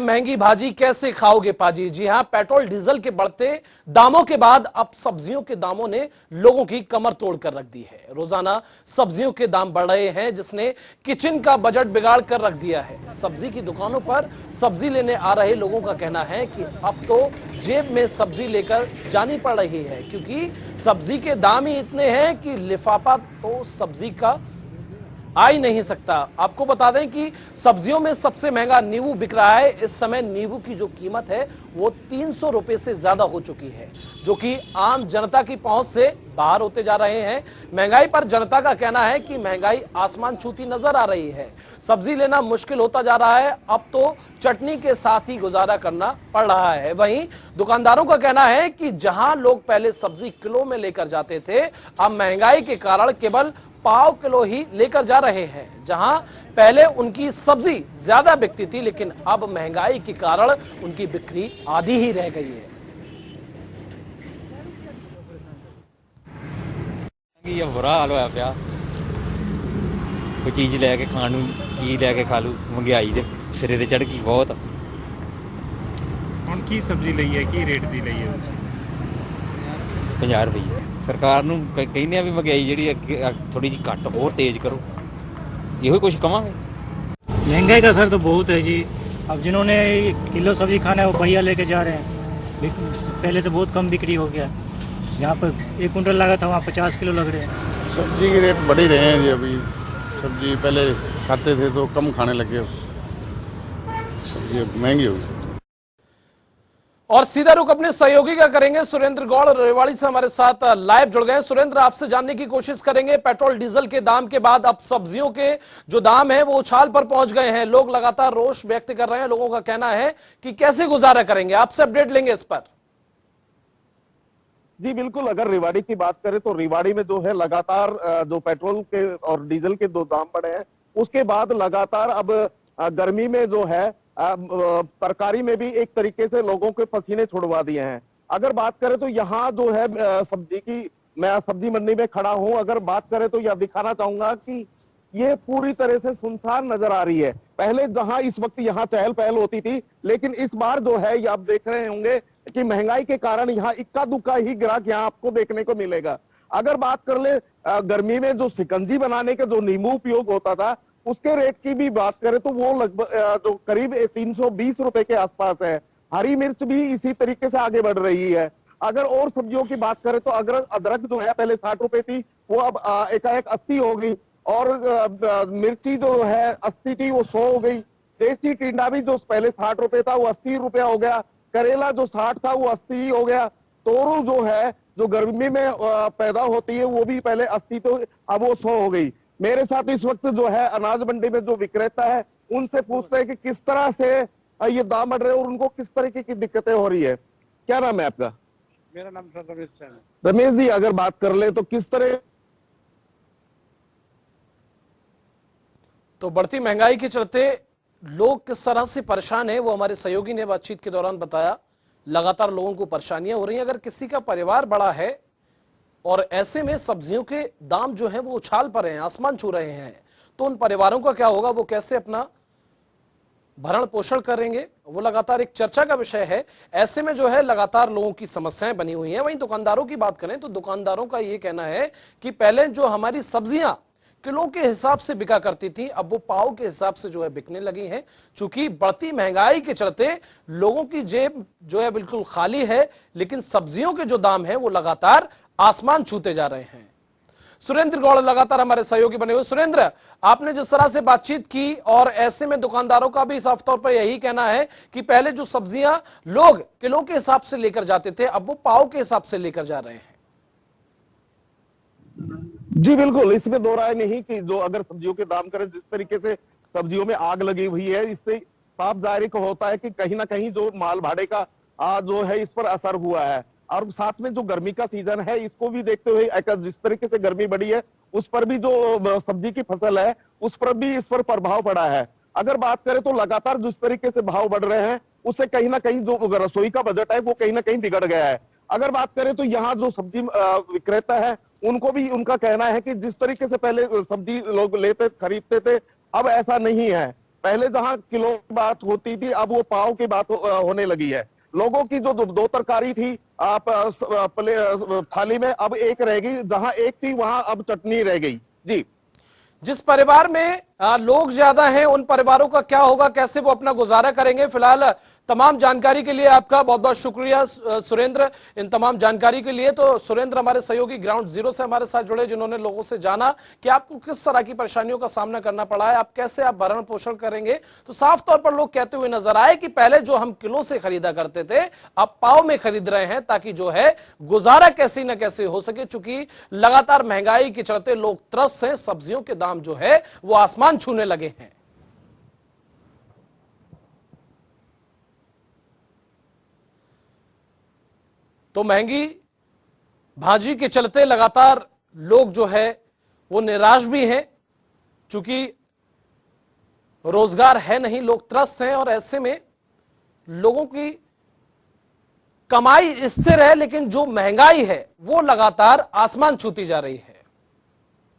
महंगी भाजी कैसे खाओगे पाजी। जी हां, पेट्रोल डीजल के बढ़ते दामों के बाद अब सब्जियों के दामों ने लोगों की कमर तोड़ कर रख दी है। रोजाना सब्जियों के दाम बढ़ रहे हैं, जिसने किचन का बजट बिगाड़ कर रख दिया है। सब्जी की दुकानों पर सब्जी लेने आ रहे लोगों का कहना है कि अब तो जेब में सब्जी लेकर जानी पड़ रही है, क्योंकि सब्जी के दाम ही इतने हैं कि लिफाफा तो सब्जी का आ ही नहीं सकता। आपको बता दें कि सब्जियों में सबसे महंगा नींबू बिक रहा है। इस समय नींबू की जो कीमत है वो 300 रुपए से ज्यादा हो चुकी है, जो कि आम जनता की पहुंच से बाहर होते जा रहे हैं। महंगाई पर जनता का कहना है कि महंगाई आसमान छूती नजर आ रही है। सब्जी लेना मुश्किल होता जा रहा है, अब तो चटनी के साथ ही गुजारा करना पड़ रहा है। वहीं दुकानदारों का कहना है कि जहां लोग पहले सब्जी किलो में लेकर जाते थे, अब महंगाई के कारण केवल पाव किलो ही लेकर जा रहे हैं। जहां पहले उनकी सब्जी ज्यादा बिकती थी, लेकिन अब महंगाई के कारण उनकी बिक्री आधी ही रह गई है। ये बुरा हाल होया पिया, कोई चीज लैके खाण नूं की लैके खा लू, महंगाई दे सिरे ते चढ़ गई बहुत। ਹੁਣ ਕੀ ਸਬਜ਼ੀ ਲਈ ਹੈ, ਕੀ ਰੇਟ ਦੀ ਲਈ ਹੈ ਤੁਸੀਂ? 50 रुपये सरकार नूं कहने आ भी महंगाई जी थोड़ी जी घट होर तेज करो, यो कुछ कहांगे। महंगाई का असर तो बहुत है जी। अब जिन्होंने किलो सब्जी खाना है वो पहिया लेके जा रहे हैं। पहले से बहुत कम बिक्री हो गया। यहाँ पर 1 कुंटल लगा था, वहाँ 50 किलो लग रहे हैं। सब्जी के रेट बढ़ ही रहे हैं जी। अभी सब्जी पहले खाते थे तो कम खाने लगे, सब्जी महंगी हो गई। और सीधा रुख अपने सहयोगी का करेंगे। सुरेंद्र गौड़ रेवाड़ी से हमारे साथ लाइव जुड़ गए। सुरेंद्र, आपसे जानने की कोशिश करेंगे, पेट्रोल डीजल के दाम के बाद अब सब्जियों के जो दाम है वो उछाल पर पहुंच गए हैं। लोग लगातार रोष व्यक्त कर रहे हैं। लोगों का कहना है कि कैसे गुजारा करेंगे। आपसे अपडेट लेंगे इस पर। जी बिल्कुल, अगर रेवाड़ी की बात करें तो रेवाड़ी में जो है लगातार जो पेट्रोल के और डीजल के दो दाम बढ़े हैं, उसके बाद लगातार अब गर्मी में जो है तरकारी में भी एक तरीके से लोगों के पसीने छुड़वा दिए हैं। अगर बात करें तो यहाँ जो है सब्जी की, मैं सब्जी मंडी में खड़ा हूं, अगर बात करें तो यह दिखाना चाहूंगा कि ये पूरी तरह से सुनसान नजर आ रही है। पहले जहां इस वक्त यहाँ चहल पहल होती थी, लेकिन इस बार जो है ये आप देख रहे होंगे कि महंगाई के कारण यहाँ इक्का दुक्का ही ग्राहक यहाँ आपको देखने को मिलेगा। अगर बात कर ले गर्मी में जो शिकंजी बनाने के जो नींबू उपयोग होता था, उसके रेट की भी बात करें तो वो लगभग जो करीब 320 रुपए के आसपास है। हरी मिर्च भी इसी तरीके से आगे बढ़ रही है। अगर और सब्जियों की बात करें तो अदरक जो है पहले 60 रुपए थी, वो अब एकाएक 80 हो गई। और मिर्ची जो है 80 की वो 100 हो गई। देसी टिंडा भी जो पहले 60 रुपए था वो 80 रुपया हो गया। करेला जो 60 था वो 80 हो गया। तोरू जो है जो गर्मी में पैदा होती है वो भी पहले 80 तो अब वो 100 हो गई। मेरे साथ इस वक्त जो है अनाज मंडी में जो विक्रेता है, उनसे पूछते हैं कि किस तरह से ये दाम बढ़ रहे हैं और उनको किस तरीके की दिक्कतें हो रही है। क्या नाम है आपका? मेरा नाम सर रमेश है। रमेश जी, अगर बात कर ले तो किस तरह तो बढ़ती महंगाई के चलते लोग किस तरह से परेशान है वो हमारे सहयोगी ने बातचीत के दौरान बताया। लगातार लोगों को परेशानियां हो रही हैं। अगर किसी का परिवार बड़ा है और ऐसे में सब्जियों के दाम जो हैं वो उछाल पर हैं, आसमान छू रहे हैं, तो उन परिवारों का क्या होगा, वो कैसे अपना भरण पोषण करेंगे, वो लगातार एक चर्चा का विषय है। ऐसे में जो है लगातार लोगों की समस्याएं बनी हुई हैं। वहीं दुकानदारों की बात करें तो दुकानदारों का ये कहना है कि पहले जो हमारी सब्जियां किलो के हिसाब से बिका करती थी, अब वो पाव के हिसाब से जो है बिकने लगी हैं। चूंकि बढ़ती महंगाई के चलते लोगों की जेब जो है बिल्कुल खाली है, लेकिन सब्जियों के जो दाम है वो लगातार आसमान छूते जा रहे हैं। सुरेंद्र गौड़ लगातार हमारे सहयोगी बने हुए। सुरेंद्र, आपने जिस तरह से बातचीत की और ऐसे में दुकानदारों का भी साफ तौर पर यही कहना है कि पहले जो सब्जियां लोग किलो के हिसाब से लेकर जाते थे, अब वो पाव के हिसाब से लेकर जा रहे हैं। जी बिल्कुल, इसमें दो राय नहीं कि जो अगर सब्जियों के दाम करें, जिस तरीके से सब्जियों में आग लगी हुई है, इससे साफ जाहिर होता है कि कहीं ना कहीं जो माल भाड़े का जो है इस पर असर हुआ है। और साथ में जो गर्मी का सीजन है, इसको भी देखते हुए जिस तरीके से गर्मी बढ़ी है, उस पर भी जो सब्जी की फसल है उस पर भी इस पर प्रभाव पड़ा है। अगर बात करें तो लगातार जिस तरीके से भाव बढ़ रहे हैं, उससे कहीं ना कहीं जो रसोई का बजट है वो कहीं ना कहीं बिगड़ गया है। अगर बात करें तो यहाँ जो सब्जी विक्रेता है, उनको भी उनका कहना है कि जिस तरीके से पहले सब्जी लोग लेते खरीदते थे, अब ऐसा नहीं है। पहले जहां किलो की बात होती थी, अब वो पाव की बात होने लगी है। लोगों की जो दो तरकारी थी आप थाली में, अब एक रह गई, जहां एक थी वहां अब चटनी रह गई। जी, जिस परिवार में लोग ज्यादा हैं उन परिवारों का क्या होगा, कैसे वो अपना गुजारा करेंगे? फिलहाल तमाम जानकारी के लिए आपका बहुत बहुत शुक्रिया सुरेंद्र, इन तमाम जानकारी के लिए। तो सुरेंद्र हमारे सहयोगी ग्राउंड जीरो से हमारे साथ जुड़े, जिन्होंने लोगों से जाना कि आपको किस तरह की परेशानियों का सामना करना पड़ा है, आप कैसे आप भरण पोषण करेंगे। तो साफ तौर पर लोग कहते हुए नजर आए कि पहले जो हम किलो से खरीदा करते थे अब पाव में खरीद रहे हैं, ताकि जो है गुजारा कैसे न कैसे हो सके। चूंकि लगातार महंगाई के चलते लोग त्रस्त हैं, सब्जियों के दाम जो है वो आसमान छूने लगे हैं। तो महंगी भाजी के चलते लगातार लोग जो है वो निराश भी हैं, क्योंकि रोजगार है नहीं, लोग त्रस्त हैं। और ऐसे में लोगों की कमाई स्थिर है, लेकिन जो महंगाई है वो लगातार आसमान छूती जा रही है।